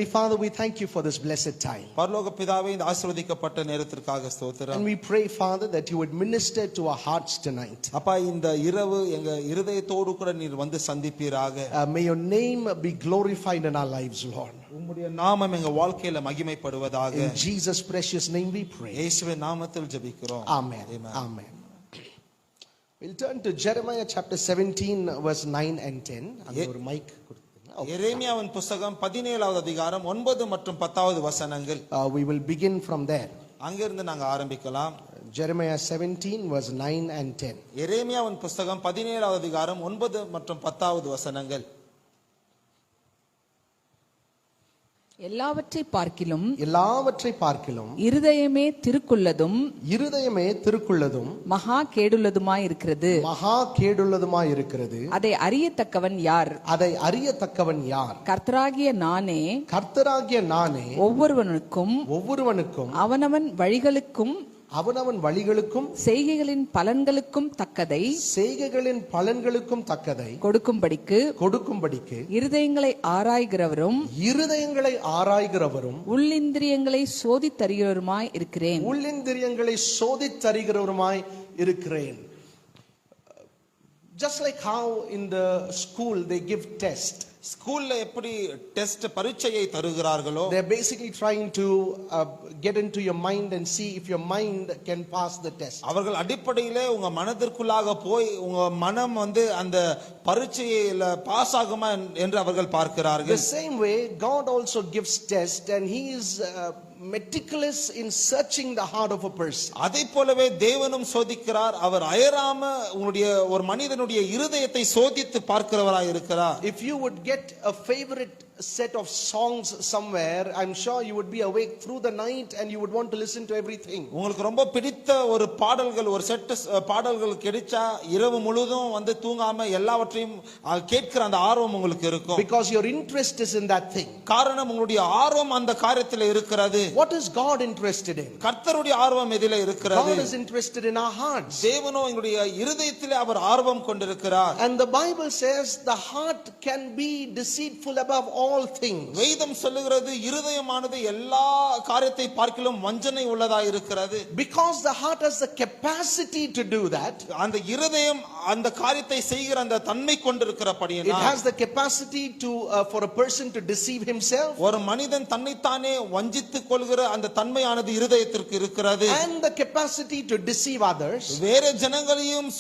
Heavenly Father, we thank you for this blessed time. பரலோக பிதாவே இந்த ஆசீர்வதிக்கப்பட்ட நேரத்திற்காக ஸ்தோத்திரம். And we pray, Father, that you would minister to our hearts tonight. அப்பா இந்த இரவு எங்க இருதயத்தோடு கூட நீர் வந்து சந்திப்பீராக. May your name be glorified in our lives, Lord. உம்முடைய நாமம் எங்க வாழ்க்கையில மகிமைப்படுவதாக. In Jesus' precious name we pray. இயேசுவின் நாமத்தில் ஜெபிக்கிறோம். Amen. Amen. We'll turn to Jeremiah chapter 17 verse 9 and 10. அங்க ஒரு மைக் எரேமியாவின் புத்தகம் 17வது அதிகாரம் 9 மற்றும் 10வது வசனங்கள். We will begin from there. அங்கிருந்து நாங்க ஆரம்பிக்கலாம். Jeremiah 17 verse 9 and 10. எரேமியாவின் புத்தகம் 17வது அதிகாரம் 9 மற்றும் 10வது வசனங்கள். எல்லாவற்றை பார்க்கிலும் இருதயமே திருக்குள்ளதும் மகா கேடுள்ளதுமாயிருக்கிறது. அதை அறியத்தக்கவன் யார்? கர்த்தராகிய நானே ஒவ்வொருவனுக்கும் அவனவன் வழிகளுக்கும் செய்கைகளின் பலன்களுக்கும் தக்கதை கொடுக்கும்படிக்கு இருதயங்களை ஆராய்கிறவரும் உள்ளிந்திரியங்களை சோதித்தறிகிறவருமாய் இருக்கிறேன். Just like how in the school they give test. ஸ்கூல்ல எப்படி test பரீட்சையை தருகிறார்களோ, they are basically trying to get into your mind and see if your mind can pass the test. அவர்கள் அடிப்படையிலே உங்க மனதிற்குள்ளாக போய் உங்க மனம் வந்து அந்த பரீட்சையில பாஸ் ஆகுமா என்று அவர்கள் பார்க்கிறார்கள். The same way God also gives test and he is meticulous in searching the heart of a person. அதை போலவே தேவனும் சோதிக்கிறார். அவர் அயராம உங்களுடைய ஒரு மனிதனுடைய இருதயத்தை சோதித்து பார்க்கிறவராய் இருக்கிறார். If you would get a favorite set of songs somewhere, I'm sure you would be awake through the night and you would want to listen to everything. உங்களுக்கு ரொம்ப பிடித்த ஒரு பாடல்கள், ஒரு செட் பாடல்கள் கிடைச்சா இரவு முழுதும் வந்து தூங்காம எல்லாவற்றையும் கேட்கிற அந்த ஆர்வம் உங்களுக்கு இருக்கும். Because your interest is in that thing. காரணம் உங்களுடைய ஆர்வம் அந்த காரியத்தில் இருக்கிறது. What is God interested in? கர்த்தருடைய ஆர்வம் எதிலே இருக்கிறது? God is interested in our hearts. தேவனோ எங்களுடைய இருதயத்திலே அவர் ஆர்வம் கொண்டிருக்கிறார். And the Bible says the heart can be deceitful above all things. வேதம் சொல்லுகிறது இருதயமானது எல்லா காரியத்தை பார்க்கிலும் வஞ்சனை உள்ளதாய் இருக்கிறது. Because the heart has the capacity to do that. அந்த இருதயம் அந்த காரியத்தை செய்கிற அந்த தன்மை கொண்டிருக்கிறபடியினால், it has the capacity to for a person to deceive himself. ஒரு மனிதன் தன்னைத்தானே வஞ்சித்துக் கொள்கிற அந்த தன்மையானது இருதயத்திற்கு இருக்கிறது. And the capacity to deceive others. வேற ஜனங்களையும்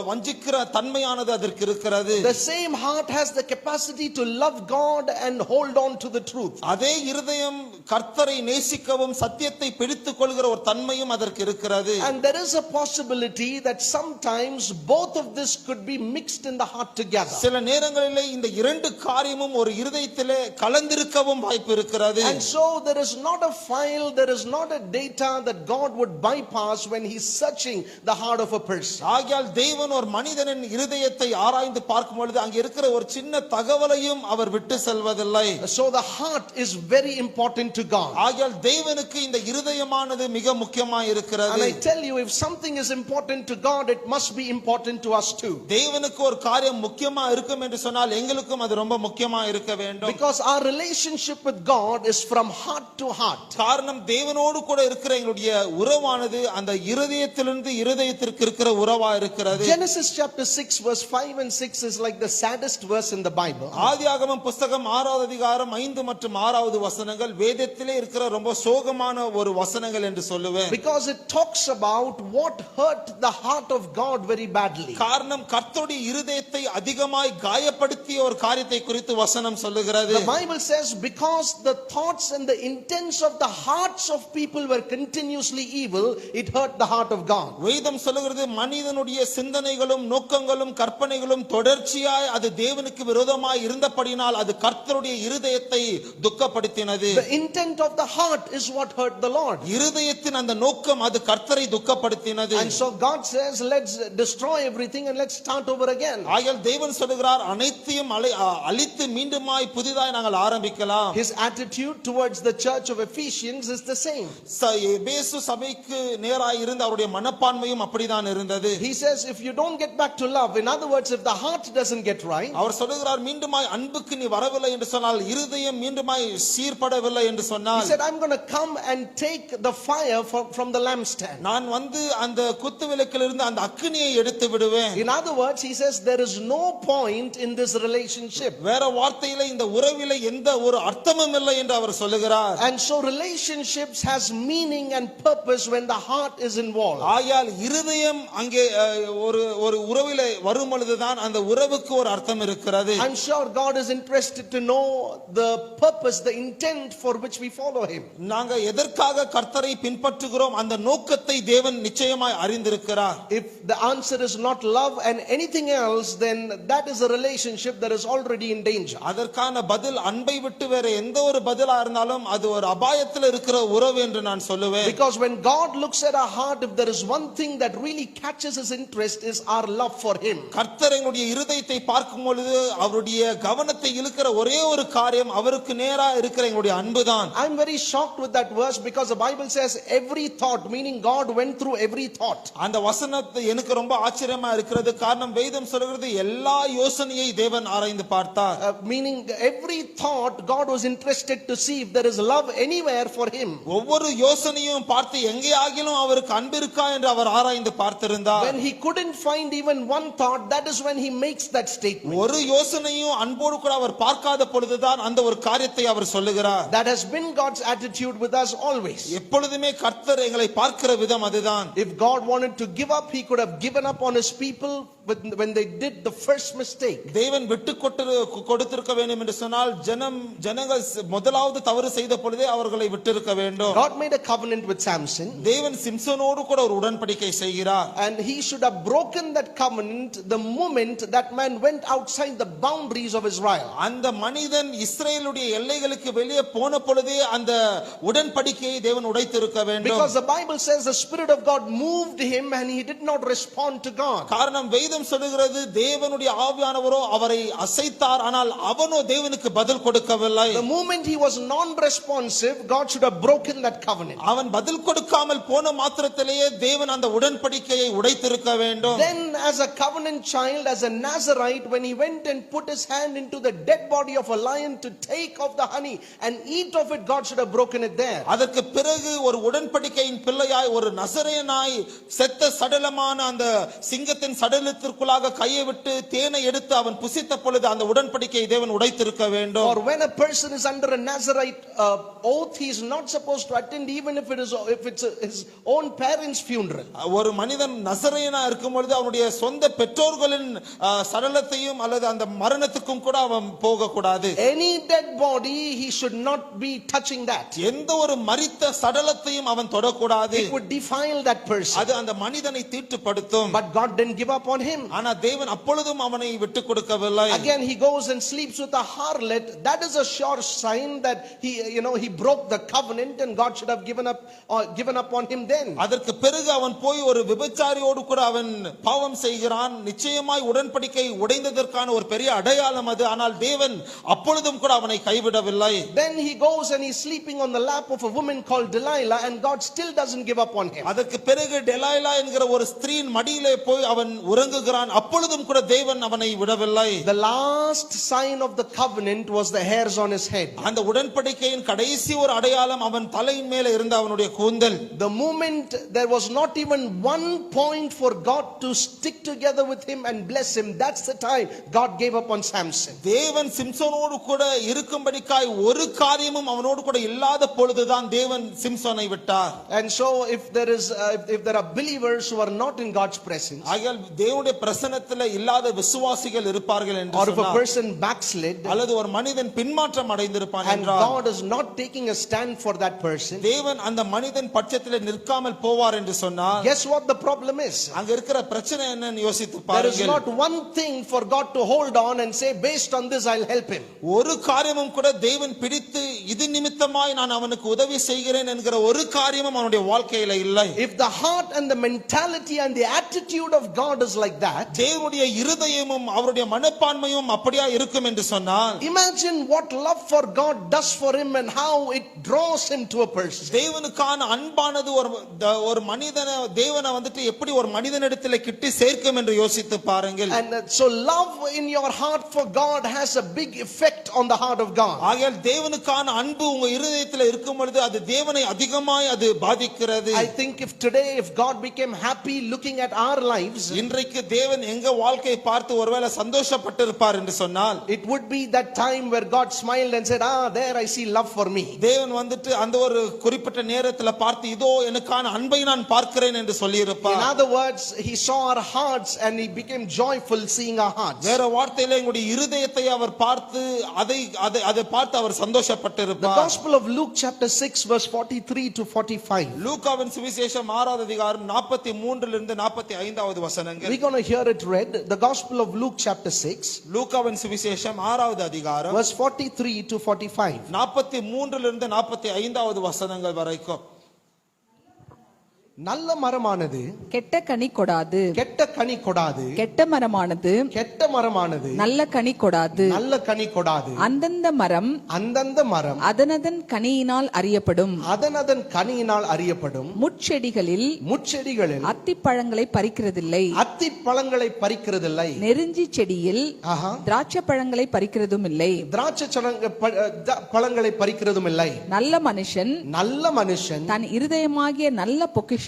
வஞ்சிக்கிற தன்மையானது அதற்கு இருக்கிறது. The same heart has the capacity to love God and hold on to the truth. அதே இருதயம் கர்த்தரை நேசிக்கவும் சத்தியத்தை பிடித்துக் கொள்கிற ஒரு தன்மையும் அதற்கு இருக்கிறது. And there is a possibility that sometimes both of this could be mixed in the heart together. சில நேரங்களிலே இந்த இரண்டு காரியமும் ஒரு இருதயத்திலே கலந்திருக்கவும் வாய்ப்பு இருக்கிறது. And so there is not a file, there is not a data that God would bypass when he is searching the heart of a person. ஆகையால் தேவன் ஒரு மனிதனின் இருதயத்தை ஆராய்ந்து பார்க்கும் பொழுது அங்கே இருக்கிற ஒரு சின்ன தகவலையும் அவர் விட்டு செல்வதில்லை. So the heart is very important to God. ஆகையால் தேவனுக்கு இந்த இருதயமானது மிக முக்கியமாய் இருக்கிறது. And I tell you, if something is important to God, it must be important to us too. தேவனுக்கு ஒரு காரியம் முக்கியமா இருக்கும் என்று சொன்னால் எங்களுக்கும் அது ரொம்ப முக்கியமா இருக்க வேண்டும். Because our relationship with God is from heart to heart. காரணம் தேவனோடு கூட இருக்கிற எங்களுடைய உறவானது அந்த இருதயத்திலிருந்து இருதயத்திற்கு இருக்கிற உறவா இருக்கிறது. Genesis chapter 6 verse 5 and 6 is like the saddest verse in the Bible. ஆதியாகமம் புத்தகம் 6வது அதிகாரம் 5 மற்றும் 6வது வசனங்கள் வேதத்திலே இருக்கிற ரொம்ப சோகமான ஒரு வசனங்கள் என்று சொல்லுவேன். Because it talks about what hurt the heart of God very badly. காரணம் கர்த்தருடைய இருதயத்தை அதிகமாய் காயப்படுத்திய ஒரு காரியத்தை குறித்து வசனம் சொல்லுகிறது. The Bible says because the thoughts and the intents of the hearts of people were continuously evil, it hurt the heart of God. வேதம் சொல்லுகிறது மனிதனுடைய சிந்தனைகளும் நோக்கங்களும் கற்பனைகளும் தொடர்ச்சியாய் அது தேவனுக்கு விரோதமாய் இருந்தபடியால் அது கர்த்தருடைய இருதயத்தை துக்கப்படுத்தினது. The intent of the heart is what hurt the Lord. இருதயத்தின் அந்த நோக்கம் அது கர்த்தரை துக்கப்படுத்தினது. And so God says let's destroy everything and let's start over again. ஆகையால் தேவன் சொல்கிறார் அனைத்தையும் அழித்து மீண்டுமாய் புதிதாய் நாங்கள் ஆரம்பிக்கலாம். His attitude towards the church of Ephesians is the same. எபேசு சபைக்கு நேராய் இருந்த அவருடைய மனப்பான்மையும் அப்படிதான் இருந்தது. He says if you don't get back to love, in other words if the heart doesn't get right, அவர் சொல்கிறார் மீண்டுமாய் அன்புக்கு நீ வரவில்லை என்று என்று சொன்னால் இருதயம் மீண்டுமாய் சீர்படவில்லை என்று He சொன்னால் said, I'm going to come and take the fire from the lampstand. நான் வந்து அந்த குத்துவிளக்கிலிருந்து அந்த அக்கினியை எடுத்து விடுவேன். In other words, he says there is no point in this relationship. வேற வார்த்தையில இந்த உறவிலே எந்த ஒரு அர்த்தமும் இல்லை என்று அவர் சொல்லுகிறார். And so relationships has meaning and purpose when the heart is involved. ஆயால் இருதயம் அங்கே ஒரு உறவிலே வரும் பொழுதுதான் அந்த உறவுக்கு ஒரு அர்த்தம் இருக்கிறது. I'm sure God is interested to know the purpose, the intent for which we follow him. நாங்க எதற்காக கர்த்தரை பின்பற்றுகிறோம் அந்த நோக்கத்தை தேவன் நிச்சயமாய் அறிந்திருக்கிறார். If the answer is not love and anything else, then that is a relationship that is already in danger. அதற்கான பதில் அன்பை விட்டு வேற எந்த ஒரு பதிலா இருந்தாலும் அது ஒரு அபாயத்தில் இருக்கிற உறவு என்று நான் சொல்லுவேன். Because when God looks at our heart, if there is one thing that really catches his interest, is our love for him. கர்த்தர் எங்களுடைய இருதயத்தை பார்க்கும் பொழுது அவருடைய கவனத்தை இழுக்கிற ஒரே ஒரு காரியம் அவருக்கு நேரா இருக்கிற எங்களுடைய அன்புதான். I'm very shocked with that verse because the Bible says every thought, meaning God went through every thought. அந்த வசனத்தை எனக்கு ரொம்ப ஆச்சரியமா இருக்கிறது. காரணம் வேதம் சொல்கிறது எல்லா யோசனையை தேவன் ஆராய்ந்து பார்த்தார். Meaning every thought God was interested to see if there is love anywhere for him. ஒவ்வொரு யோசனையும் பார்த்து எங்கே ஆகிலும் அவருக்கு அன்பு இருக்கா என்று அவர் ஆராய்ந்து பார்த்திருந்தார். When he couldn't find even one thought, that is when he makes that statement. ஒரு யோசனையும் அன்போடு கூட அவர் பார்க்காத பொழுதுதான் அந்த ஒரு காரியத்தை அவர் சொல்லுகிறார். That has been God's attitude with us always. எப்பொழுதுமே கர்த்தர் எங்களை பார்க்கிற விதம் அதுதான். If God wanted to give up, he could have given up on his people when they did the first mistake. தேவன் விட்டு கொடுத்திருக்க வேண்டும் என்று சொன்னால் ஜனங்கள் முதலாவது தவறு செய்த பொழுதே அவர்களை விட்டிருக்க வேண்டும். God made a covenant with Samson. தேவன் சிம்சனோடு கூட ஒரு உடன்படிக்கை செய்கிறார். And he should have broken that covenant the moment that man went outside the boundaries of Israel. அந்த மனிதன் இஸ்ரவேலுடைய எல்லைகளுக்கு வெளியே போன பொழுதே அந்த உடன்படிக்கையை தேவன் உடைத்திருக்க வேண்டும். Because the Bible says the Spirit of God moved him and he did not respond to God. காரணம் வேதம் சொல்லுகிறது தேவனுடைய ஆவியானவரோ அவரை அசைத்தார், ஆனால் அவனோ தேவனுக்கு பதில் கொடுக்கவில்லை. The moment he was non-responsive, God should have broken that covenant. அவன் பதில் கொடுக்காமல் போன மாத்திரத்திலேயே தேவன் அந்த உடன்படிக்கையை உடைத்திருக்க வேண்டும். Then as a covenant child, as a Nazarite, when he went and put his hand into the dead body of a lion to take of the honey and eat of it, God should have broken it there. அதற்கு பிறகு ஒரு உடன்படிக்கையின் பிள்ளையாய் ஒரு நசரேயனாய் செத்த சடலமான அந்த சிங்கத்தின் சடலத்திற்குள்ளாக கையை விட்டு தேனை எடுத்து அவன் புசித்த பொழுது அந்த உடன்படிக்கையை தேவன் உடைத்திருக்க வேண்டும். Or when a person is under a Nazarite oath, he is not supposed to attend even if it's his own parents' funeral. ஒரு மனிதன் நசரேயனா இருக்கும் பொழுது அவனுடைய சொந்த பெற்றோர்களின் சடலத்தையும் அல்லது அந்த மரணத்துக்கும் கூட அவன் போக கூடாது. Any dead body, he should not be touching that. எந்த ஒரு மரித்த சடலத்தையும் அவன் தொடக்கூடாது. It would defile that person. அது அந்த மனிதனை தீட்டுப்படுத்தும். But God didn't give up on him. ஆனா தேவன் அப்பொழுதும் அவனை விட்டு கொடுக்கவில்லை. Again he goes and sleeps with a harlot. That is a sure sign that he broke the covenant and God should have given up on him then. அதற்கு பிறகு அவன் போய் ஒரு விபச்சாரியோடு கூட அவன் பாவம் செய்கிறான். நிச்சயமாய் உடன்படிக்கை உடைந்ததற்கான ஒரு பெரிய அடையாளம் அது. ஆனால் தேவன் அப்பொழுதும் கூட அவனை கைவிடவில்லை. Then he goes and he's sleeping on the lap of a woman called Delilah and God still doesn't give up on him. அதற்கு பிறகு டெலாயிலா என்கிற ஒரு ஸ்திரீயின் மடியிலே போய் அவன் உறங்குகிறான். அப்பொழுதும் கூட தேவன் அவனை விடவில்லை. The last sign of the covenant was the hairs on his head. அந்த உடன்படிக்கையின் கடைசி ஒரு அடையாளம் அவன் தலையின் மேலே இருந்த அவனுடைய கூந்தல். The moment there was not even one point for God to stick together with him and bless him, that's the time God gave up on Samson. தேவன் சிம்சோனோடு கூட இருக்கும்படிக்காய் ஒரு காரியமும் அவனோடு கூட இல்லாத பொழுதுதான் தேவன் சிம்சோனை விட்டார். And so if there are believers who are not in God's presence, ஆகையால் தேவனுடைய பிரசன்னத்திலே இல்லாத விசுவாசிகள் இருப்பார்கள் என்று or if a சொன்னார். person backslid அல்லது ஒரு மனிதன் பின்மாற்றம் அடைந்திருப்பான் and என்றால் God is not taking a stand for that person, தேவன் அந்த மனிதன் பட்சத்திலே நிற்காமல் போவார் என்று சொன்னார். guess what the problem is? அங்க இருக்கிற பிரச்சனை என்னன்னு யோசித்து There is பாருங்கள். not one thing for God to hold on and say based on this I'll help him. ஒரு காரியமும் கூட தேவன் பிடித்து இது நிமித்தமாய் நான் அவனுக்கு உதவி செய்கிறேன் என்கிற ஒரு காரியமும் அவனுடைய வாழ்க்கையில இல்லை. If the heart and the mentality and the attitude of God is like that, தேவனுடைய இருதயமும் அவருடைய மனப்பான்மையும் அப்படியே இருக்கும் என்று சொன்னால், imagine what love for God does for him and how it draws him to a person. தேவனுக்கான அன்பானது ஒரு மனிதனை தேவனை வந்துட்டு எப்படி ஒரு மனிதனிடத்தில் கிட்டி சேர்க்கும் என்று யோசித்து பாருங்கள். And so love in your heart for God has a big effect on the heart of God. ஆகையால் தேவனுக்கான அன்பு உங்க இருதயத்தில் இருக்கும் பொழுது அது தேவனை அதிகமாய் அது பாதிக்கிறது. I think if today if God became happy looking at our lives, இன்றைக்கு தேவன் எங்க வாழ்க்கையை பார்த்து ஒருவேளை சந்தோஷப்பட்டிருப்பார் என்று சொன்னால், it would be that time where God smiled and said, there I see love for me. தேவன் வந்துட்டு அந்த ஒரு குறிப்பிட்ட நேரத்துல பார்த்து இதோ எனக்கான அன்பை நான் பார்க்கிறேன் என்று சொல்லி In இருப்பார். other words, he saw our hearts and he became joyful seeing our hearts. வேற வார்த்தையில எங்களுடைய இருதயத்தை அவர் பார்த்து அதை பார்த்து அவர் The சந்தோஷப்பட்டிருப்பார். Gospel of Luke chapter 6 verse 43 to 45. லூக்காவின் சுவிசேஷம் 6வது அதிகாரம் 43 இலிருந்து 45வது வசனங்கள். We're going to hear it read. The Gospel of Luke chapter 6 லூக்காவின் சுவிசேஷம் 6வது அதிகாரம் verse 43 to 45. 43 இலிருந்து 45வது வசனங்கள் வரைக்கும். நல்ல மரமானது கெட்ட கனி கொடாது, கெட்ட கனி கொடாது, கெட்ட மரமானது கெட்ட மரமானது நல்ல கனி கொடாது. நல்ல கனி கொடாது. அந்தந்த மரம் அந்தந்த மரம் அதனதன் கனியினால் அறியப்படும். அதனதன் கனியினால் அறியப்படும். முட்செடிகளில் முட்செடிகளில் அத்திப்பழங்களை பறிக்கிறதில்லை, அத்தி பழங்களை பறிக்கிறதில்லை. நெருஞ்சி செடியில் ஆஹா. திராட்சை பழங்களை பறிக்கிறதும் இல்லை. திராட்சை பழங்களை பறிக்கிறதும் இல்லை. நல்ல மனுஷன் நல்ல மனுஷன் தன் இருதயமாகிய நல்ல பொக்கிஷத்திலிருந்து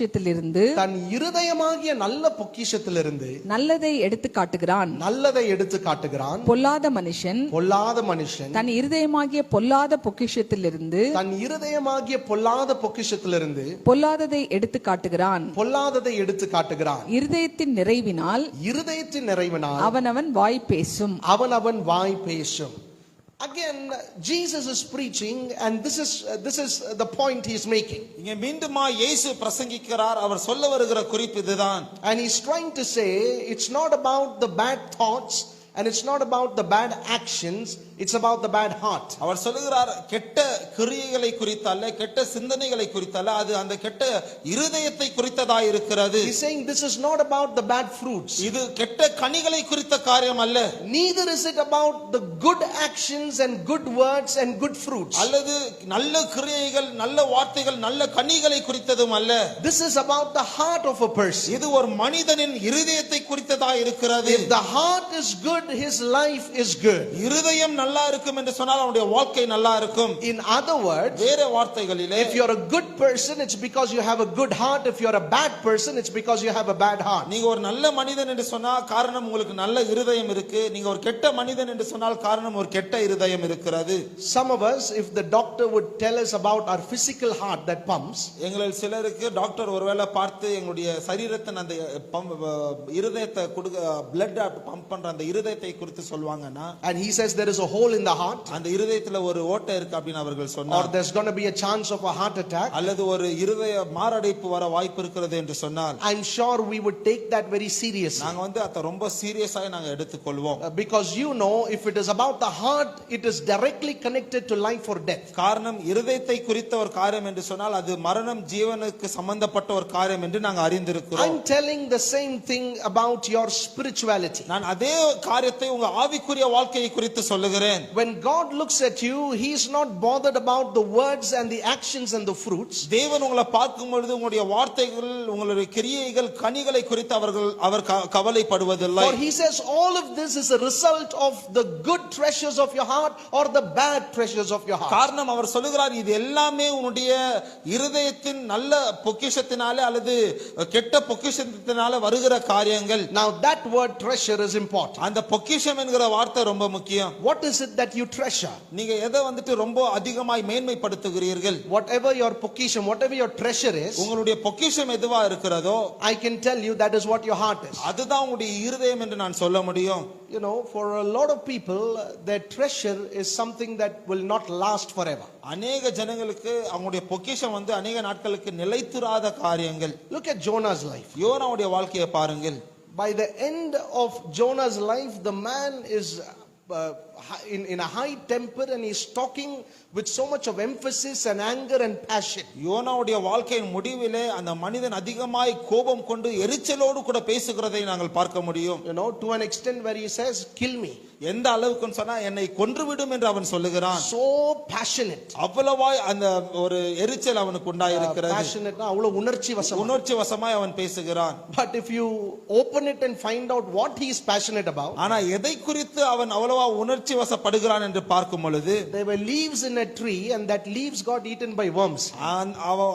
தன் இருதயமாகிய நல்ல பொக்கிஷத்திலிருந்து நல்லதை எடுத்து காட்டுகிறான். நல்லதை எடுத்து காட்டுகிறான். பொல்லாத மனுஷன் பொல்லாத மனுஷன் தன் இருதயமாகிய பொல்லாத பொக்கிஷத்திலிருந்து தன் இருதயமாகிய பொல்லாத பொக்கிஷத்திலிருந்து பொல்லாததை எடுத்து காட்டுகிறான். பொல்லாததை எடுத்து காட்டுகிறான். இருதயத்தின் நிறைவினால் இருதயத்தின் நிறைவினால் அவனவன் வாய் பேசும். அவனவன் வாய் பேசும். Again, Jesus is preaching and this is the point he is making. இங்கே மீண்டுமா இயேசு பிரசங்கிக்கிறார். அவர் சொல்ல வருகிற குறிப்பு இதுதான். And he's trying to say it's not about the bad thoughts and it's not about the bad actions, it's about the bad heart. அவர் சொல்லுகிறார் கெட்ட கிரியைகளை குறித்தல்ல, கெட்ட சிந்தனைகளை குறித்தல்ல, அது அந்த கெட்ட இருதயத்தை குறித்ததா இருக்கிறது. He's saying this is not about the bad fruits. இது கெட்ட கனிகளை குறித்த காரியம் அல்ல. Neither is it about the good actions and good words and good fruits. அல்லது நல்ல கிரியைகள், நல்ல வார்த்தைகள், நல்ல கனிகளை குறித்ததும் அல்ல. This is about the heart of a person. இது ஒரு மனிதனின் இருதயத்தை குறித்ததா இருக்கிறது. If the heart is good, his life is good. இருதயம் நல்லா இருக்கும் என்று சொன்னால் அவனுடைய வாழ்க்கை நல்லா இருக்கும். In other words, வேற வார்த்தைகளிலே, if you're a good person, it's because you have a good heart. If you're a bad person, it's because you have a bad heart. நீங்க ஒரு நல்ல மனிதன் என்று சொன்னால் காரணம் உங்களுக்கு நல்ல இருதயம் இருக்கு. நீங்க ஒரு கெட்ட மனிதன் என்று சொன்னால் காரணம் ஒரு கெட்ட இருதயம் இருக்கிறது. Some of us, if the doctor would tell us about our physical heart that pumps, எங்களில் சிலருக்கு டாக்டர் ஒருவேளை பார்த்து எங்களுடைய சரீரத்தின் அந்த இருதயத்தை பிளட் பம்ப் பண்ற அந்த இருதயத்தை குறித்து சொல்வாங்கன்னா, and he says there is a hole in the heart, அந்த இருதயத்துல ஒரு ஓட்டை இருக்கு அப்படின்னு அவர்கள் or சொன்னார், there's going to be a chance of a heart attack, அல்லது ஒரு இருதய மாரடைப்பு வர வாய்ப்பு இருக்கிறது என்று சொன்னால், I'm sure we would take that very seriously. நாங்க அதை ரொம்ப சீரியஸாக நாங்க எடுத்துக்கொள்வோம். Because you know, if it is about the heart, it is directly connected to life or death. காரணம் இருதயத்தை குறித்த ஒரு காரியம் என்று சொன்னால் அது மரணம் ஜீவனுக்கு சம்பந்தப்பட்ட ஒரு காரியம் என்று நாங்க அறிந்திருக்கிறோம். I'm telling the same thing about your spirituality. நான் அதே காரியத்தை உங்க ஆவிக்குரிய வாழ்க்கையை குறித்து சொல்லுகிறேன். When God looks at you, he is not bothered about the words and the actions and the fruits. தேவன் உங்களை பார்க்கும் பொழுது உங்களுடைய வார்த்தைகள், உங்களுடைய கிரியைகள், கனிகளை குறித்து அவர் கவலைப்படுவதில்லை. For he says all of this is a result of the good treasures of your heart or the bad treasures of your heart. காரணம் அவர் சொல்லுகிறார் இது எல்லாமே உன்னுடைய இருதயத்தின் நல்ல பொக்கிஷத்தினாலே அல்லது கெட்ட பொக்கிஷத்தினாலே வருகிற காரியங்கள். Now that word treasure is important. அந்த பொக்கிஷம் என்கிற வார்த்தை ரொம்ப முக்கியம். What is it that you treasure? நீங்க எதை ரொம்ப அதிகமாய் மேன்மைப்படுத்துகிறீர்கள்? Whatever your பொக்கிஷம், whatever your treasure is, உங்களுடைய பொக்கிஷம் எதுவா இருக்கிறதோ, I can tell you that is what your heart is. அதுதான் உங்களுடைய இருதயம் என்று நான் சொல்ல முடியும். You know, for a lot of people, their treasure is something that will not last forever. அநேக ஜனங்களுக்கு அவங்களுடைய பொக்கிஷம் அநேக நாட்களுக்கு நிலைத்திராத காரியங்கள். Look at Jonah's life. யோனாவுடைய வாழ்க்கையை பாருங்கள். By the end of Jonah's life, the man is in a high temper and he's talking with so much of emphasis and anger and passion. யோனாவுடைய வாழ்க்கையின் முடிவிலே அந்த மனிதன் அதிகமாய் கோபம் கொண்டு எரிச்சலோடு கூட பேசுகிறதை நாங்கள் பார்க்க முடியும். You know, to an extent where he says, kill me. எந்த அளவுக்குன்னு சொன்னா என்னை கொன்றுவிடும் என்று அவன் சொல்லுகிறான். So passionate. அவ்வளவாய் அந்த ஒரு எரிச்சல் அவனுக்கு உண்டாயிருக்கிறது. Passionate na அவ்வளவு உணர்ச்சி வசமாய் அவன் பேசுகிறான். But if you open it and find out what he is passionate about, ஆனா எதை குறித்து அவன் அவ்வளவு எவ்வளவா உணர்ச்சி வசப்படுகிறான் என்று பார்க்கும் பொழுது there were leaves in a tree and that leaves got eaten by worms.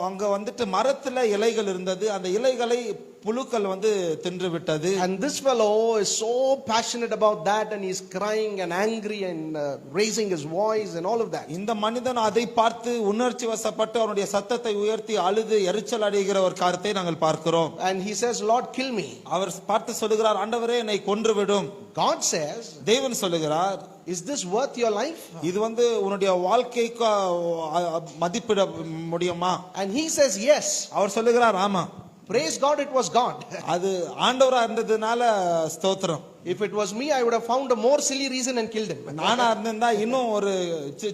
அங்க வந்துட்டு மரத்துல இலைகள் இருந்தது, அந்த இலைகளை புழுக்கள் தின்று விட்டது. And this fellow is so passionate about that and he's crying and angry and raising his voice and all of that. இந்த மனிதன் அதை பார்த்து உணர்ச்சி வசப்பட்டு அவனுடைய சத்தத்தை உயர்த்தி அழுது எரிச்சல் அடைகிற ஒரு காரியத்தை நாங்கள் பார்க்கிறோம். And he says, Lord, kill me. அவர் பார்த்து சொல்லுகிறார், ஆண்டவரே என்னை கொன்று விடும். God says, தேவன் சொல்லுகிறார், is this worth your life? இது உன்னுடைய வாழ்க்கைக்கு மதிப்பிட முடியுமா? And he says yes. அவர் சொல்லுகிறார், ஆமா. Praise God, it was God. அது ஆண்டவரா இருந்ததுனால ஸ்தோத்திரம். If it was me, I would have found a more silly reason and killed him. நானா இருந்திருந்தா இன்னும் ஒரு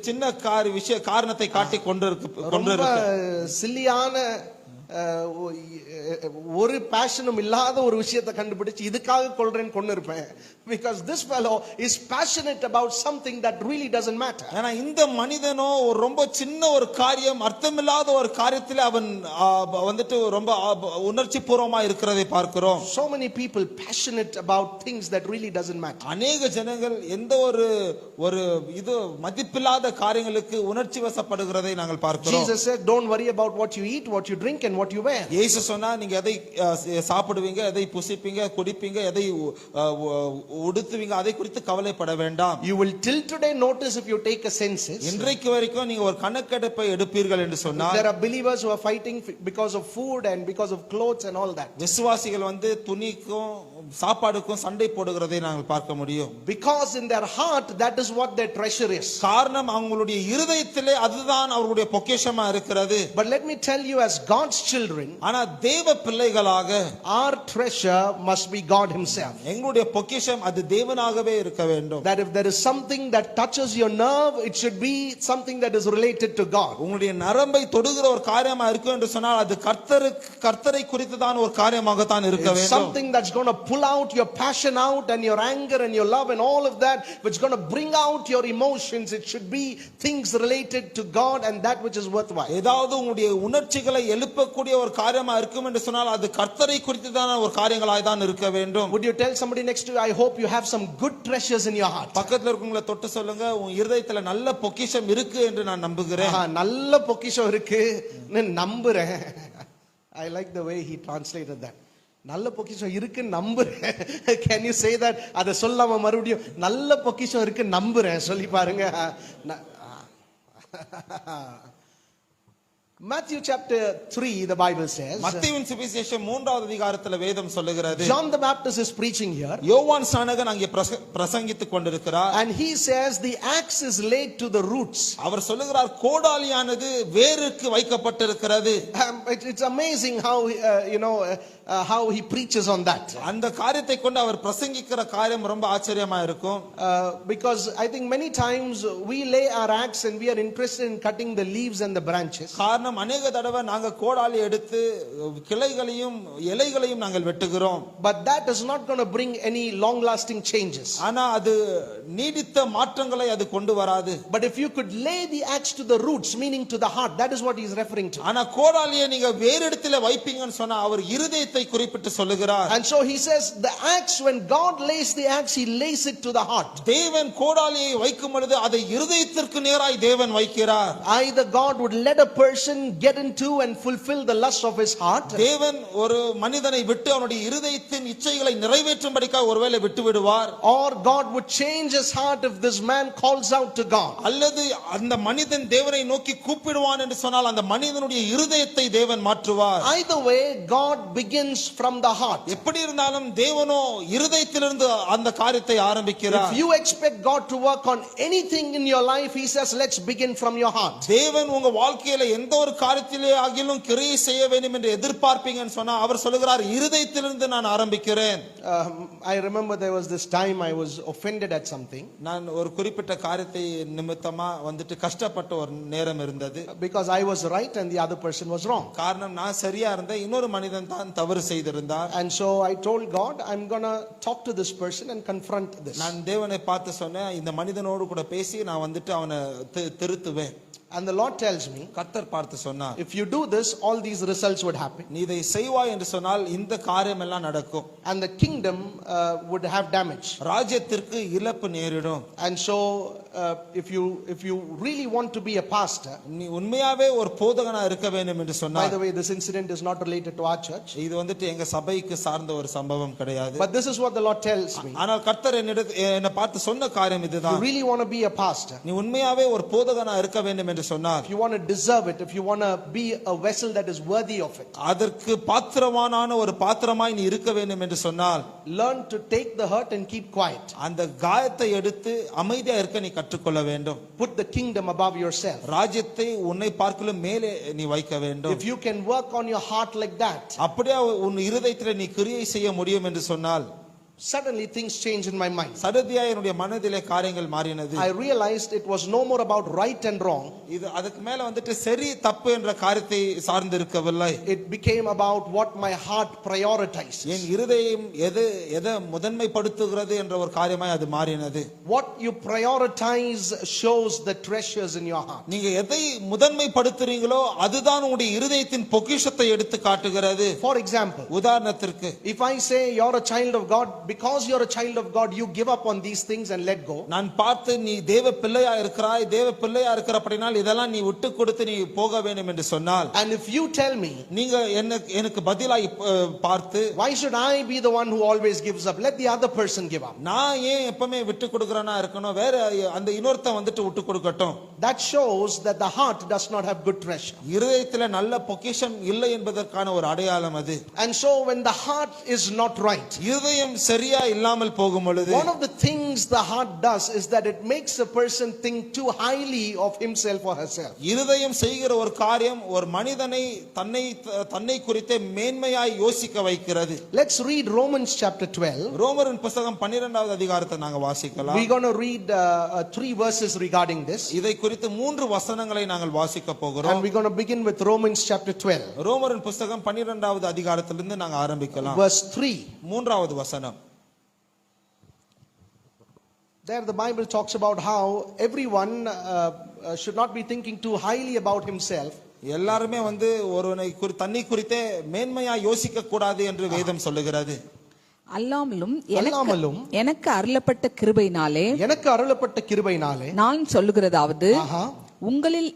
சின்ன காரணத்தை காட்டி கொண்டு சில்லியான ஒரு பேஷனும் இல்லாத ஒரு விஷயத்தை கண்டுபிடிச்சு இதுக்காக கொல்றேன்னு கொண்டு இருப்பேன். Because this fellow is passionate about something that really doesn't matter. ஆனா இந்த மனிதனோ ரொம்ப சின்ன ஒரு காரியம், அர்த்தமில்லாத ஒரு காரியத்திலே அவன் ரொம்ப உணர்ச்சி பூர்வமா இருக்கிறதை பார்க்கிறோம். So many people passionate about things that really doesn't matter. அநேக ஜனங்கள் எந்த ஒரு இது மதிப்பில்லாத காரியங்களுக்கு உணர்ச்சி வசப்படுகிறதை நாங்கள் பார்க்கிறோம். Jesus said, don't worry about what you eat, what you drink and what you wear. இயேசு சொன்னா, நீங்க எதை சாப்பிடுவீங்க, எதை புசிப்பீங்க, குடிப்பீங்க, எதை உடுத்துவீங்க, அதை குறித்து கவலைப்பட வேண்டாம். You will till today notice if you take a census. இன்றைக்கு வரைக்கும் நீங்க ஒரு கணக்கெடுப்பை எடுப்பீர்கள் என்று சொன்னால், there are believers who are fighting because of food and because of clothes and all that. விசுவாசிகள் துணிக்கும் சாப்பாடுக்கும் சண்டை போடுகிறதை நாங்கள் பார்க்க முடியும். Because in their heart that is what their treasure is. காரணம் அவங்களுடைய இருதயத்திலே அதுதான் அவருடைய பொக்கிஷமா இருக்கிறது. But let me tell you, as God's children, ஆனா தேவ பிள்ளைகளாக our treasure must be God himself. எங்களுடைய பொக்கிஷம் அது தேவனாகவே இருக்க வேண்டும். That if there is something that touches your nerve, it should be something that is related to God. உங்களுடைய நரம்பை தொடுகிற ஒரு காரியமா இருக்கும் என்று சொன்னால் அது கர்த்தரை குறித்துதான் ஒரு காரியமாக தான் இருக்க வேண்டும். Something that's going to pull out your passion out and your anger and your love and all of that, which is going to bring out your emotions. It should be things related to God and that which is worthwhile. ஏதாவது உங்களுடைய உணர்ச்சிகளை எழுப்பக்கூடிய ஒரு காரியமா இருக்கும் என்று சொன்னால் அது கர்த்தரை குறித்துதான ஒரு காரியங்களாய் தான் இருக்க வேண்டும். Would you tell somebody next to you, I hope you have some good treasures in your heart? பக்கத்துல இருக்கவங்கள தொட்டு சொல்லுங்க, உன் இருதயத்துல நல்ல பொக்கிஷம் இருக்கு என்று நான் நம்புகிறேன். நல்ல பொக்கிஷம் இருக்கு நம்புறேன். I like the way he translated that. நல்ல பொக்கிஷம் இருக்கு நம்புறேன். Can you say that? அத சொல்லாம மறுபடியும் நல்ல பொக்கிஷம் இருக்கு நம்புறேன் சொல்லி பாருங்க. Matthew chapter 3, the Bible says, மத்தேயுவின் சுவிசேஷம் 3வது அதிகாரத்தில் வேதம் சொல்லுகிறது, John the Baptist is preaching here. யோவான் ஸ்நானகன் அங்கே பிரசங்கித்துக் கொண்டிருக்கிறார். And he says the axe is laid to the roots. அவர் சொல்லுகிறார், கோடாலியானது வேருக்கு வைக்கப்பட்டிருக்கிறது. It's amazing how how he preaches on that. அந்த காரியத்தை கொண்டு அவர் பிரசங்கிக்கிற காரியம் ரொம்ப ஆச்சரியமா இருக்கும். Because I think many times we lay our axe and we are interested in cutting the leaves and the branches. காரணம் அநேக தடவை நாங்க கோடாலி எடுத்து கிளைகளையும் இலைகளையும் நாங்கள் வெட்டுகிறோம். But that is not going to bring any long lasting changes. ஆனா அது நீடித்த மாற்றங்களை அது கொண்டு வராது. But if you could lay the axe to the roots, meaning to the heart, that is what he is referring to. ஆனா கோடாலியை நீங்க வேறு இடத்துல வைப்பீங்கன்னு சொன்னா அவர் இருதயத்தை குறிப்பிட்டு சொல்லுகிறார். And so he says the axe, when God lays the axe, he lays it to the heart. தேவன் கோடாலியை வைக்கும் பொழுது அதை இருதயத்திற்கு நேராய் தேவன் வைக்கிறார். Either God would let a person get into and fulfill the lust of his heart. தேவன் ஒரு மனிதனை விட்டு அவனுடைய இருதயத்தின் இச்சைகளை நிறைவேற்றும்படிக்காக ஒருவேளை விட்டு விடுவார். Or God would change his heart if this man calls out to God. அல்லது அந்த மனிதன் தேவனை நோக்கி கூப்பிடுவான் என்று சொன்னால் அந்த மனிதனுடைய இருதயத்தை தேவன் மாற்றுவார். Either way, God begins from the heart. எப்படி இருந்தாலும் தேவனோ இருதயத்திலிருந்து அந்த காரியத்தை ஆரம்பிக்கிறார். If you expect God to work on anything in your life, he says let's begin from your heart. தேவன் உங்க வாழ்க்கையில எந்த ஒரு காரியத்திலே ஆகிலும் கிரியை செய்ய வேண்டும் என்று எதிர்பார்ப்பீங்கன்னு சொன்னா அவர் சொல்லுகிறார், இருதயத்திலிருந்து நான் ஆரம்பிக்கிறேன். I remember there was this time I was offended at something. நான் ஒரு குறிப்பிட்ட காரியத்தை நிமித்தமா கஷ்டப்பட்ட ஒரு நேரம் இருந்தது. Because I was right and the other person was wrong. காரணம் நான் சரியா இருந்தேன், இன்னொரு மனிதன் தான் தவறு செய்திருந்தார். And so I told God, I'm going to talk to this person and confront this. நான் தேவனை பார்த்து சொன்னேன், இந்த மனிதனோடு கூட பேசி நான் அவனை திருத்துவேன். And the Lord tells me, கர்த்தர் பார்த்து சொன்னார், if you do this, all these results would happen. நீ இதை செய்வாய் என்று சொன்னால் இந்த காரியம் எல்லாம் நடக்கும். And the kingdom would have damage. ராஜ்யத்திற்கு இழப்பு நேரிடும். And so, if you really want to be a pastor, நீ உண்மையாவே ஒரு போதகனா இருக்க வேண்டும் என்று by சொன்னால், the way, this incident is not related to our church, இது வந்துட்டு எங்க சபைக்கு சார்ந்த ஒரு சம்பவம் கிடையாது. but this is what the Lord tells me. ஆனால் கர்த்தர் என்னை பார்த்து சொன்ன காரியம் If you இதுதான். really want to be a pastor, நீ உண்மையாவே ஒரு போதகனா இருக்க வேண்டும் என்று சொன்னார், if you want to deserve it, if you want to be a vessel that is worthy of it, அதற்கு பாத்திரமான ஒரு பாத்திரமாய் நீ இருக்க வேண்டும் என்று சொன்னால், learn to take the hurt and keep quiet. அந்த காயத்தை எடுத்து அமைதியா இருக்க நீ கற்றுக்கொள்ள வேண்டும். Put the kingdom above yourself. ராஜ்யத்தை உன்னை பார்க்கலும் மேலே நீ வைக்க வேண்டும். If you can work on your heart like that, அப்படியே உன் இருதயத்தில் நீ கிரியை செய்ய முடியும் என்று சொன்னால், suddenly things change in my mind. சடதியா என்னுடைய மனதிலே காரியங்கள் மாறினது. I realized it was no more about right and wrong. இது அதுக்கு மேல வந்துட்டு சரி தப்பு என்ற காரியத்தை சார்ந்து இருக்கவில்லை. It became about what my heart prioritizes. என் இருதயம் எதை முதன்மைப்படுத்துகிறது என்ற ஒரு காரியமாய் அது மாறினது. What you prioritize shows the treasures in your heart. நீங்க எதை முதன்மைப்படுத்துறீங்களோ அதுதான் உங்களுடைய இருதயத்தின் பொக்கிஷத்தை எடுத்து காட்டுகிறது. For example, உதாரணத்திற்கு, if I say you're a child of God, because you're a child of God, you give up on these things and let go. நான் பார்த்து நீ தேவ பிள்ளையா இருக்கிறாய், தேவ பிள்ளையா இருக்கிறபடினால் இதெல்லாம் நீ விட்டு கொடுத்து நீ போக வேண்டும் என்று சொன்னால், And if you tell me, நீங்க எனக்கு பதிலாய் பார்த்து, why should I be the one who always gives up? Let the other person give up. நான் ஏன் எப்பவுமே விட்டு கொடுக்கறேனா இருக்கணும், வேற அந்த இன்னொருத்தன் வந்துட்டு விட்டு கொடுக்கட்டும். That shows that the heart does not have good treasure. இருதயத்துல நல்ல பொக்கிஷம் இல்லை என்பதற்கான ஒரு அடையாளம் அது. And so when the heart is not right, இருதயம் சரியா இல்லாமல் போகும் பொழுது, one of the things the heart does is that it makes a person think too highly of himself or herself. இருதயம் செய்கிற ஒரு காரியம் ஒரு மனிதனை தன்னை குறித்தே மேன்மையாய் யோசிக்க வைக்கிறது. Let's read Romans chapter 12. ரோமரின் புத்தகம் 12வது அதிகாரத்தை நாங்க வாசிக்கலாம். We're going to read 3 verses regarding this. இதை குறித்து 3 வசனங்களை நாங்கள் வாசிக்க And போகிறோம். we're going to begin with Romans chapter 12, ரோமரின் புத்தகம் 12வது அதிகாரத்திலிருந்து நாங்க ஆரம்பிக்கலாம். verse 3. 3வது வசனம். There the Bible talks about how everyone should not be thinking too highly about himself. எல்லாருமே தன்னை குறித்தே மேன்மையா யோசிக்க கூடாது என்று வேதம் சொல்லுகிறது. அல்லாமலும் அல்லாமலும் எனக்கு அருளப்பட்ட கிருபையினாலே எனக்கு அருளப்பட்ட கிருபையினாலே நான் சொல்லுகிறதாவது, ஆஹா, உங்களில்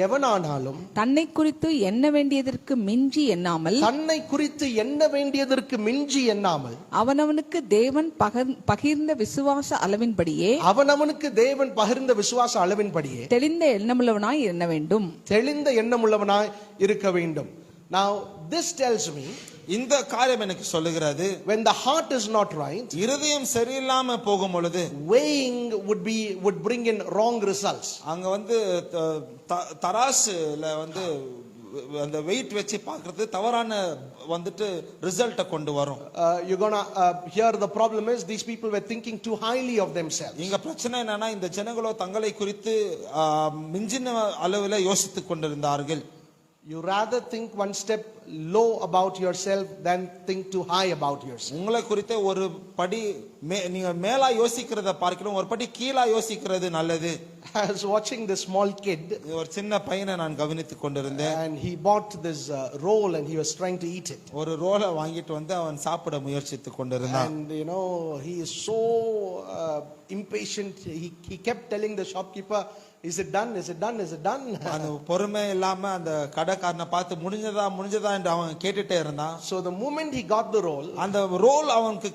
எவனானாலும் தன்னை குறித்து எண்ண வேண்டியதற்கு மிஞ்சி எண்ணாமல், தன்னை குறித்து எண்ண வேண்டியதற்கு மிஞ்சி எண்ணாமல், அவனவனுக்கு தேவன் பகிர்ந்த விசுவாச அளவின்படியே அவனவனுக்கு தேவன் பகிர்ந்த விசுவாச அளவின்படியே தெளிந்த எண்ணமுள்ளவனாய் எண்ண வேண்டும். தெளிந்த எண்ணமுள்ளவனாய் இருக்க வேண்டும். Now this tells me, இந்த காரியம் எனக்கு சொல்லுகிறது, when the heart is not right, இருதயம் சரியில்லாம போகும் பொழுது weighing would bring in wrong results. அங்க தராசுல அந்த வெயிட் வச்சு பார்க்கிறது தவறான ரிசல்ட்ட கொண்டு வரும். You're gonna here the problem is these people were thinking too highly of themselves. இங்க பிரச்சனை என்னன்னா, இந்த ஜனங்களோ தங்களை குறித்து மிஞ்சின அளவில் யோசித்துக் கொண்டிருந்தார்கள். You rather think one step low about yourself than think too high about yourself. உங்களை குறித்தே ஒரு படி நீங்க மேலா யோசிக்கிறத பார்க்கிறோம், ஒரு படி கீழா யோசிக்கிறது நல்லது. I was watching this small kid, ஒரு சின்ன பையனை நான் கவனித்துக் கொண்டிருந்தேன். and he bought this roll and he was trying to eat it. ஒரு ரோலை வாங்கிட்டு அவன் சாப்பிட முயற்சித்துக் கொண்டிருந்தான். And he is so impatient. He kept telling the shopkeeper, is it done, is it done, is it done? அந்த பொறுமை இல்லாம அந்த கடைக்காரனை பார்த்து முடிஞ்சதா என்று அவன் கேட்டுட்டே இருந்தான். So the moment he got the roll, அந்த ரோல் அவனுக்கு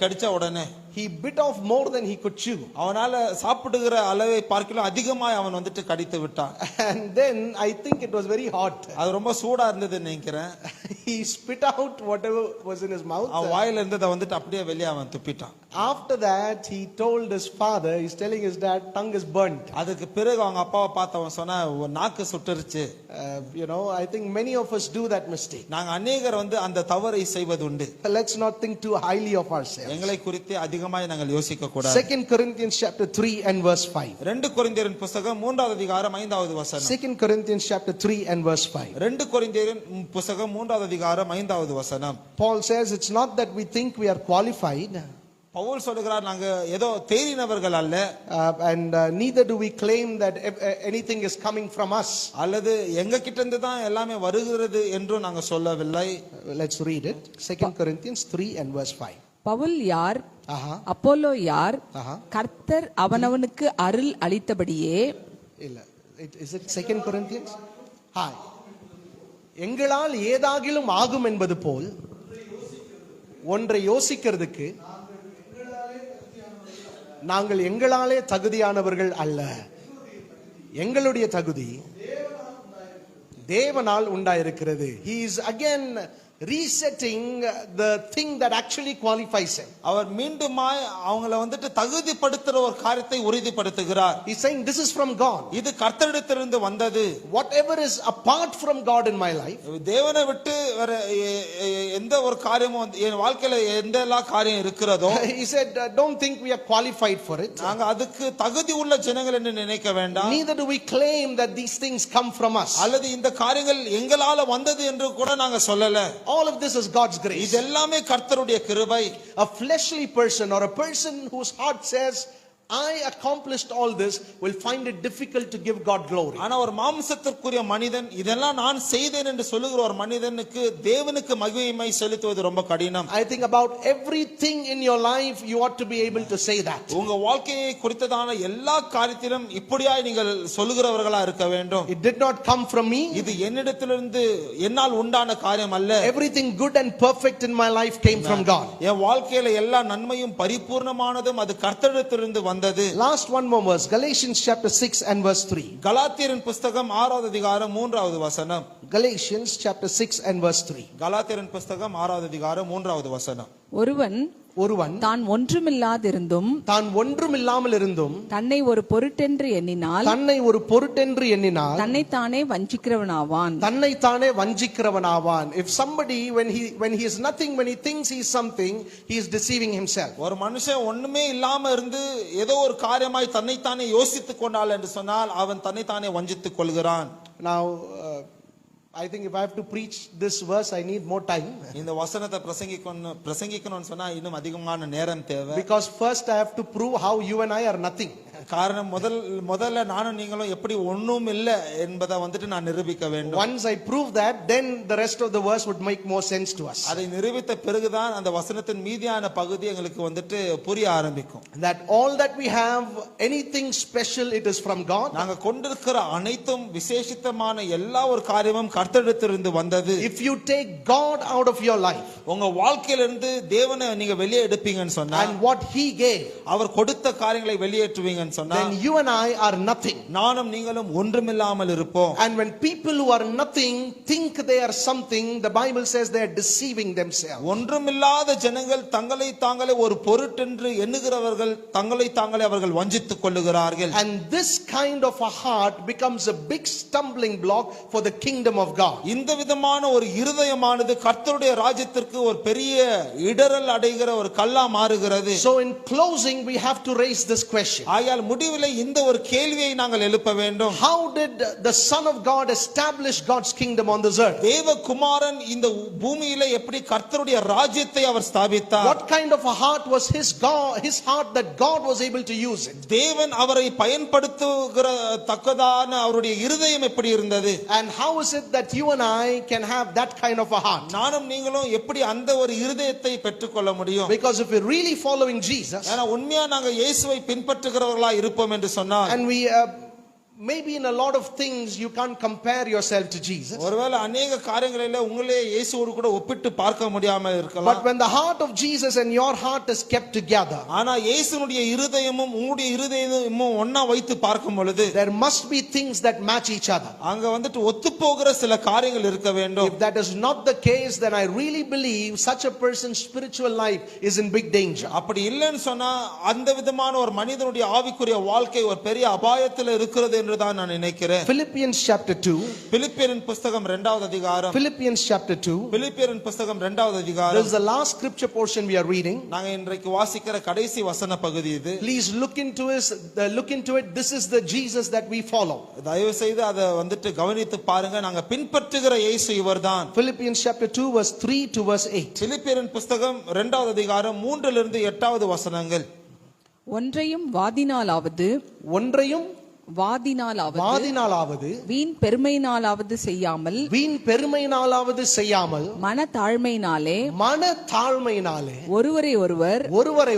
கிடைச்ச உடனே he bit off more than he could chew. அவனால சாப்பிடுகிற அளவை பார்க்கலாம் அதிகமாய் அவன் கடித்து விட்டான். And then I think it was very hot. அது ரொம்ப சூடா இருந்ததுன்னு நினைக்கிறேன். He spit out whatever was in his mouth. அவன் வாயில இருந்ததை அப்படியே வெளியே அவன் துப்பிட்டான். After that he told his father, he's telling his dad, tongue is burnt. அதுக்கு பிறகு அவங்க அப்பாவை பார்த்து அவன் சொன்னா, நாக்கு சுட்டுருச்சு. I think many of us do that mistake. நாங்க அநேகர் அந்த தவறை செய்வது உண்டு. Let's not think too highly of ourselves. எங்களை குறித்து அதிகமாய் நாங்கள் யோசிக்க கூடாது. 2 Corinthians chapter 3 and verse 5. 2 கொரிந்தியரின் புத்தகம் 3வது அதிகாரம் 5வது வசனம். 2 Corinthians chapter 3 and verse 5. 2 கொரிந்தியரின் புத்தகம் 3வது அதிகாரம் 5வது வசனம். Paul says, it's not that we think we are qualified. Pavul சொல்லுகிறார் நாங்க ஏதோ தேறினவர்கள் அல்ல, and neither do we claim that anything is coming from us. அல்லது எங்க கிட்ட இருந்து தான் எல்லாமே வருகிறது என்றும் நாங்க சொல்லவில்லை. Let's read it. 2 Corinthians 3 and verse 5. Pavul யார், ஆஹா. அப்போலோ யார், ஆஹா. கர்த்தர் அவனவனுக்கு அருள் அளித்தபடியே. இல்ல, is it 2 Corinthians? Hi. எங்களால் ஏதாகிலும் ஆகும் என்பது போல் ஒன்றை யோசிக்கிறதுக்கு நாங்கள் எங்களாலே தகுதியானவர்கள் அல்ல. எங்களுடைய தகுதி தேவனால் உண்டாயிருக்கிறது. He is again resetting the thing that actually qualifies him. அவர் மீண்டுமாய் அவங்கள வந்துட்டு தகுதிப்படுத்துற ஒரு காரியத்தை உறுதிப்படுத்துகிறார். He's saying this is from God. இது கர்த்தரிடத்திலிருந்து வந்தது. Whatever is apart from God in my life, தேவனை விட்டு வேற எந்த ஒரு காரியமும் என் வாழ்க்கையில எந்த எல்லா காரியம் இருக்கிறதோ, he said, don't think we are qualified for it. நாங்க அதுக்கு தகுதி உள்ள ஜனங்கள் என்று நினைக்க வேண்டாம். Neither do we claim that these things come from us. அல்லது இந்த காரியங்கள் எங்களால வந்தது என்று கூட நாங்க சொல்லல. All of this is God's grace. இது எல்லாமே கர்த்தருடைய கிருபை. A fleshly person or a person whose heart says, I accomplished all this, will find it difficult to give God glory. ஆனா ஒரு மாம்சத்திற்குரிய மனிதன் இதெல்லாம் நான் செய்தேன் என்று சொல்லுகிற ஒரு மனிதனுக்கு தேவனுக்கு மகிமை செலுத்துவது ரொம்ப கடினம். I think about everything in your life you ought to be able to say that. உங்க வாழ்க்கையை குறித்ததான எல்லா காரியத்திலும் இப்படியாய் நீங்கள் சொல்லுகிறவர்களா இருக்க வேண்டும். It did not come from me. இது என்னிடத்திலிருந்து என்னால் உண்டான காரியம் அல்ல. Everything good and perfect in my life came from God. என் வாழ்க்கையில எல்லா நன்மையும் பரிபூர்ணமானதும் அது கர்த்தரிடத்திலிருந்து வந்தது. Last one more verse, Galatians chapter 6 and verse 3. கலாத்தியரின் புஸ்தகம் 6வது அதிகாரம் 3வது வசனம். Galatians chapter 6 and verse 3. கலாத்தியரின் புஸ்தகம் 6வது அதிகாரம் 3வது வசனம். ஒருவன் தான் ஒன்றுமில்லாதிருந்தும் தான் ஒன்றுமில்லாமல் இருந்தும் தன்னை ஒரு பொருட்டென்று எண்ணினால் தன்னைத்தானே வஞ்சிக்கிறவனாவான். தன்னைத்தானே வஞ்சிக்கிறவனாவான். If somebody when he is nothing, when he thinks he is something, he is deceiving himself. ஒரு மனுஷன் ஒண்ணுமே இல்லாம இருந்து ஏதோ ஒரு காரியமாய் தன்னைத்தானே யோசித்துக் கொண்டாள் என்று சொன்னால் அவன் தன்னைத்தானே வஞ்சித்துக் கொள்கிறான். Now I think if I have to preach this verse, I need more time. இந்த வசனத்தை பிரசங்கிக்கணும்னு சொன்னா இன்னும் அதிகமான நேரம் தேவை. Because first I have to prove how you and I are nothing. காரணம் முதல்ல நானும் நீங்களும் எப்படி ஒண்ணும் இல்ல என்பதை வந்துட்டு நான் நிரூபிக்க வேண்டும். Once I prove that, then the rest of the verse would make more sense to us. அதை நிரூபித்த பிறகுதான் அந்த வசனத்தின் மீதியான பகுதி எங்களுக்கு வந்துட்டு புரிய ஆரம்பிக்கும். That all that we have, anything special, it is from God. நாங்க கொண்டிருக்கிற அனைத்தும் விசேஷித்தமான எல்லா ஒரு காரியமும் கர்த்தரிடத்திலிருந்து வந்தது. If you take God out of your life, உங்க வாழ்க்கையிலிருந்து தேவனை நீங்க வெளியே எடுப்பீங்கன்னு சொன்னா, and what he gave, அவர் கொடுத்த காரியங்களை வெளியேற்றுவீங்கன்னு சொன்னா, then you and I are nothing. நானும் நீங்களும் ஒன்றுமில்லாமல் இருப்போம். And when people who are nothing think they are something, the Bible says they are deceiving themselves. ஒன்றுமில்லாத ஜனங்கள் தங்களை தாங்களே ஒரு பொருட்டென்று எண்ணுகிறவர்கள் தங்களை தாங்களே அவர்கள் வஞ்சித்துக் கொள்ளுகிறார்கள். And this kind of a heart becomes a big stumbling block for the kingdom of God. இந்த விதமான ஒரு இருதயமானது கர்த்தருடைய ராஜ்யத்திற்கு ஒரு பெரிய இடரல் அடைகிற ஒரு கல்லா மாறுகிறது. So in closing we have to raise this question. ஆகையால் முடிவிலே இந்த ஒரு கேள்வியை நாங்கள் எழுப்ப வேண்டும். How did the Son of God establish God's kingdom on this earth? தேவகுமாரன் இந்த பூமியிலே எப்படி கர்த்தருடைய ராஜ்யத்தை அவர் ஸ்தாபித்தார்? What kind of a heart was his heart that God was able to use it? தேவன் அவரை பயன்படுத்துகிற தக்கதான அவருடைய இருதயம் எப்படி இருந்தது? And how is it that you and I can have that kind of a heart? நானும் நீங்களும் எப்படி அந்த ஒரு இருதயத்தை பெற்றுக்கொள்ள முடியும்? Because if we're really following Jesus, ஏன்னா உண்மையா நாங்க இயேசுவை பின்பற்றுகிறவர்களா இருப்போம் என்று சொன்னால், and we maybe in a lot of things you can't compare yourself to Jesus. ஒருவேளை अनेक காரியங்களிலே உங்களே இயேசுவோடு கூட ஒப்பிட்டு பார்க்க முடியாம இருக்கலாம். But when the heart of Jesus and your heart is kept together, ஆனா இயேசுனுடைய இருதயமும் உங்களுடைய இருதயமும் ஒண்ணா வைத்து பார்க்கும் பொழுது, there must be things that match each other. அங்க வந்துட்டு ஒத்துப்போகிற சில காரியங்கள் இருக்க வேண்டும். If that is not the case, then I really believe such a person's spiritual life is in big danger. அப்படி இல்லைன்னு சொன்னா அந்த விதமான ஒரு மனிதனுடைய ஆவிக்குரிய வாழ்க்கை ஒரு பெரிய அபாயத்தில் இருக்கிறது என்றுதான் நான் நினைக்கிறேன். Philippians chapter 2. பிலிப்பியரின் புஸ்தகம் 2வது அதிகாரம். Philippians chapter 2. பிலிப்பியரின் புஸ்தகம் 2வது This அதிகாரம். is the last scripture portion we are reading. நாங்க இன்றைக்கு வாசிக்கிற கடைசி வசன பகுதி இது. Please look into it. This is the Jesus that we follow. தயவு செய்து அதை வந்துட்டு கவனித்து பாருங்க. நாங்க பின்பற்றுகிற இயேசு இவர்தான். Philippians chapter 2 verse 3 to verse 8. பிலிப்பியரின் புஸ்தகம் 2வது அதிகாரம் 3 8வது வசனங்கள். ஒன்றையும் வாதினாலாவது வீண் பெருமையினாலாவது செய்யாமல் மனத்தாழ்மையினாலே ஒருவரை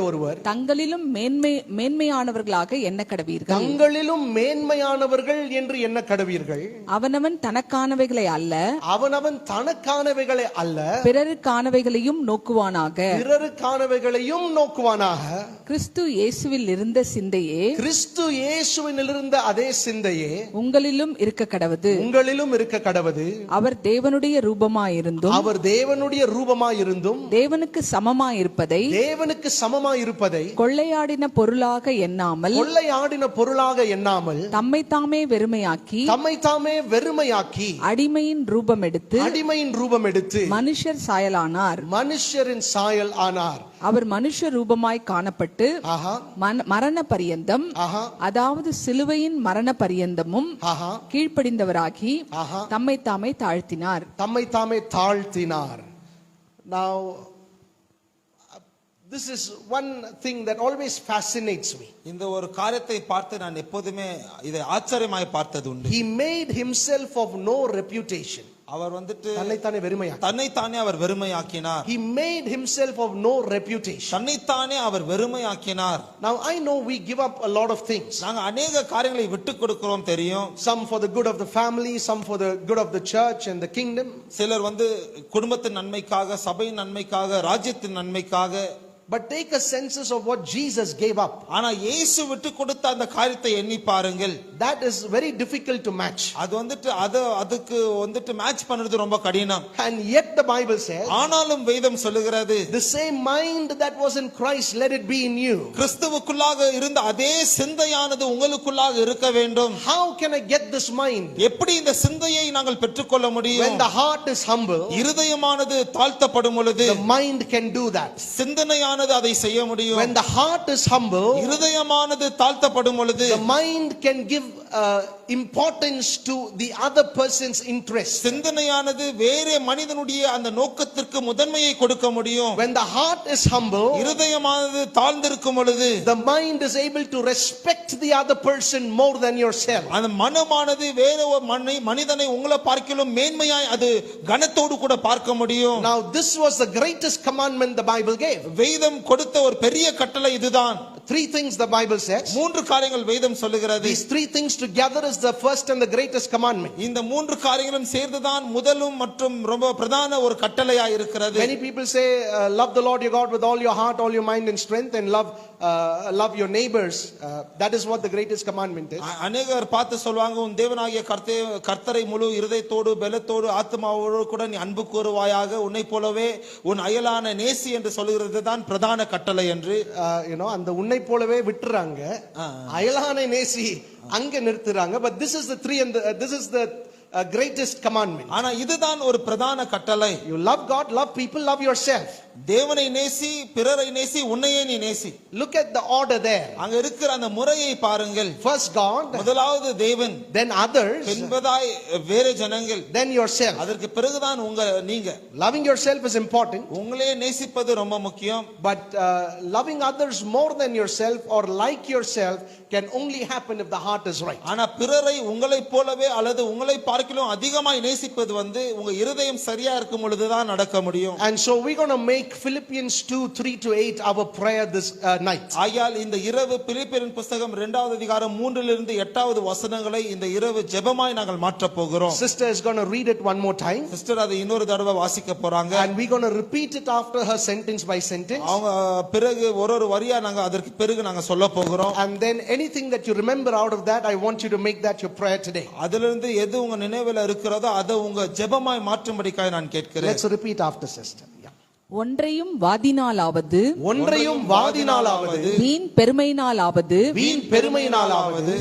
ஒருவர் தங்களிலும் மேன்மையானவர்களாக எண்ண கடவீர்கள் என்று எண்ண கடவீர்கள். அவனவன் தனக்கானவைகளை அல்ல பிறருக்கானவைகளையும் நோக்குவானாக. கிறிஸ்து இயேசுவில் இருந்த சிந்தையே அதே சிந்தையே உங்களிலும் இருக்க கடவது. அவர் தேவனுடைய ரூபமாயிருந்தும் தேவனுக்கு சமமாயிருப்பதை கொள்ளையாடின பொருளாக எண்ணாமல் தம்மை தாமே வெறுமையாக்கி அடிமையின் ரூபம் எடுத்து மனுஷரின் சாயல் ஆனார். அவர் மனுஷ ரூபமாய் காணப்பட்டு மரண பரியந்தம், அதாவது சிலுவையின் மரண பரியந்தமும் கீழ்ப்படிந்தவராகி தம்மை தாமே தாழ்த்தினார். Now this is one thing that always fascinates me. இந்த ஒரு காரியத்தை பார்த்து நான் எப்போதுமே இதை ஆச்சரியமாய் பார்த்தது உண்டு. He made himself of no reputation. அவர் வந்துட்டு தன்னைத்தானே அவர் வெறுமையாக்கினார். He made himself of no reputation. தன்னைத்தானே அவர் வெறுமையாக்கினார். Now I know we give up a lot of things. நாங்க अनेक காரியங்களை விட்டு கொடுக்கிறோம் தெரியும். Some for the good of the family, some for the good of the church and the kingdom. சிலர் வந்து குடும்பத்தின் நன்மைக்காக, சபையின் நன்மைக்காக, ராஜ்யத்தின் நன்மைக்காக. But take a census of what Jesus gave up. ஆனா இயேசு விட்டு கொடுத்த அந்த காரியத்தை எண்ணி பாருங்கள். That is very difficult to match. அது வந்துட்டு அதுக்கு வந்துட்டு மேட்ச் பண்றது ரொம்ப கடினம். And yet the Bible says, ஆனாலும் வேதம் சொல்லுகிறது, the same mind that was in Christ, let it be in you. கிறிஸ்துவுக்குள்ளாக இருந்த அதே சிந்தையானது உங்களுக்குள்ளாக இருக்க வேண்டும். How can I get this mind? எப்படி இந்த சிந்தையை நாங்கள் பெற்றுக்கொள்ள முடியும்? When the heart is humble, இருதயமானது தாழ்த்தப்படும் பொழுது the mind can do that. சிந்தனையானது அதை செய்ய முடியும். When the heart is humble, இருதயமானது தாழ்த்தப்படும் பொழுது the mind can give importance to the other person's interest. சிந்தனையானது வேறே மனிதனுடைய அந்த நோக்கத்திற்கு முதன்மையை கொடுக்க முடியும். When the heart is humble, இருதயமானது தாழ்ந்திருக்கும் பொழுது the mind is able to respect the other person more than yourself. அந்த மனமானது வேற ஒரு மனிதனை உங்களை பார்க்கிலும் மேன்மையாய் அது கனத்தோடு கூட பார்க்க முடியும். Now this was the greatest commandment the Bible gave. வேதம் கொடுத்த ஒரு பெரிய கட்டளை இதுதான். Three things the Bible says. மூன்று காரியங்கள் வேதம் சொல்லுகிறது. These three things together is the first and the greatest commandment. இந்த மூன்று காரியங்களும் சேர்ந்துதான் முதலும் மற்றும் ரொம்ப பிரதான ஒரு கட்டளையாய் இருக்கிறது. Many people say love the Lord your God with all your heart, all your mind and strength, and love your neighbors. That is what the greatest commandment is. அநேகர் பார்த்து சொல்வாங்க, உன் தேவனாகிய கர்த்தரை முழு இருதயத்தோடு பலத்தோடு ஆத்மாவோடு கூட நீ அன்பு கூறுவாயாக, உன்னை போலவே உன் அயலான நேசி என்று சொல்லுகிறது தான் பிரதான கட்டளை என்று. அந்த உன்னை போலவே விட்டுறாங்க, அயலானை நேசி அங்க நிறுத்துறாங்க. But this is the three and this is the greatest commandment. ஆனா இதுதான் ஒரு பிரதான கட்டளை. You love God, love people, love yourself. தேவனை நேசி, பிறரை நேசி, உன்னையே நீ நேசி. Look at the order there. அங்க இருக்கிற அந்த முறையை பாருங்கள். First God, முதலாவது தேவன், then others, பின்பதாய் வேற ஜனங்கள், then yourself. அதற்கு பிறகுதான் நீங்க. Loving yourself is important. உங்களையே நேசிப்பது ரொம்ப முக்கியம். But loving others more than yourself or like yourself can only happen if the heart is right. ஆனா பிறரை உங்களை போலவே அல்லது உங்களை பார்க்கிலும் அதிகமாய் நேசிப்பது உங்க இருதயம் சரியா இருக்கும் பொழுதுதான் நடக்க முடியும். And so we're going to make Philippians 2:3-8 our prayer this night. ஆகையால் இந்த இரவு பிலிப்பியரின் புத்தகம் 2வது அதிகாரம் 3 8வது வசனங்களை இந்த இரவு ஜெபமாய் நாங்கள் மாற்ற போகிறோம். Sister is going to read it one more time. Sister அதை இன்னொரு தடவை வாசிக்க போறாங்க. And we're going to repeat it after her sentence by sentence. அவங்க பிறகு ஒரு வரியா நாங்க அதற்கு பிறகு நாங்க சொல்ல போகிறோம். And then anything that you remember out of that, I want you to make that your prayer today. அதிலிருந்து எது உங்க நினைவுல இருக்கிறதோ அதை உங்க ஜெபமாய் மாற்றும்படிக்காக நான் கேட்கிறேன். Let's repeat after sister. Yeah. ஒன்றையும் வாதினாலாவது ஒன்றையும் வாதினாலாவது வீண் பெருமையினாலாவது வீண் பெருமையினாலாவது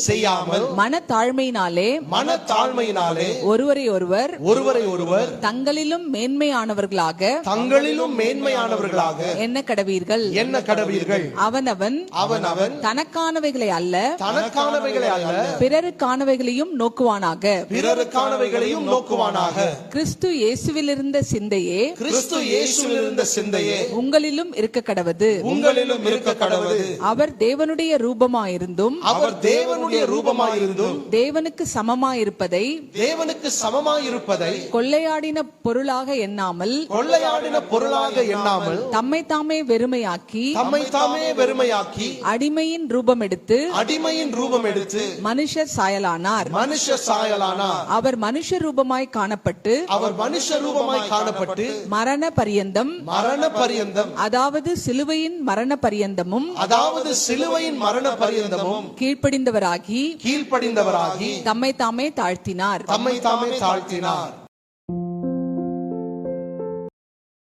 செய்யாமல் மனத்தாழ்மையினாலே மனத்தாழ்மையினாலே ஒருவரை ஒருவர் தங்களிலும் மேன்மையானவர்களாக மேன்மையானவர்களாக என்ன கடவீர்கள் அவனவன் தனக்கானவைகளை அல்ல பிறருக்கானவைகளையும் நோக்குவானாக கிறிஸ்து இயேசுவிலிருந்த சிந்தையே உங்களிலும் இருக்க கடவது அவர் தேவனுடைய ரூபமாயிருந்தும் தேவனுக்கு சமமாயிருப்பதை கொள்ளையாடின பொருளாக எண்ணாமல் தம்மை தாமே வெறுமையாக்கி அடிமையின் ரூபம் எடுத்து மனுஷர் சாயலானார் அவர் மனுஷ ரூபமாய் காணப்பட்டு மரண பரியந்தம் அதாவது சிலுவையின் மரண பரியந்தமும் கீழ்ப்படிந்தவராகி தம்மை தாமே தாழ்த்தினார்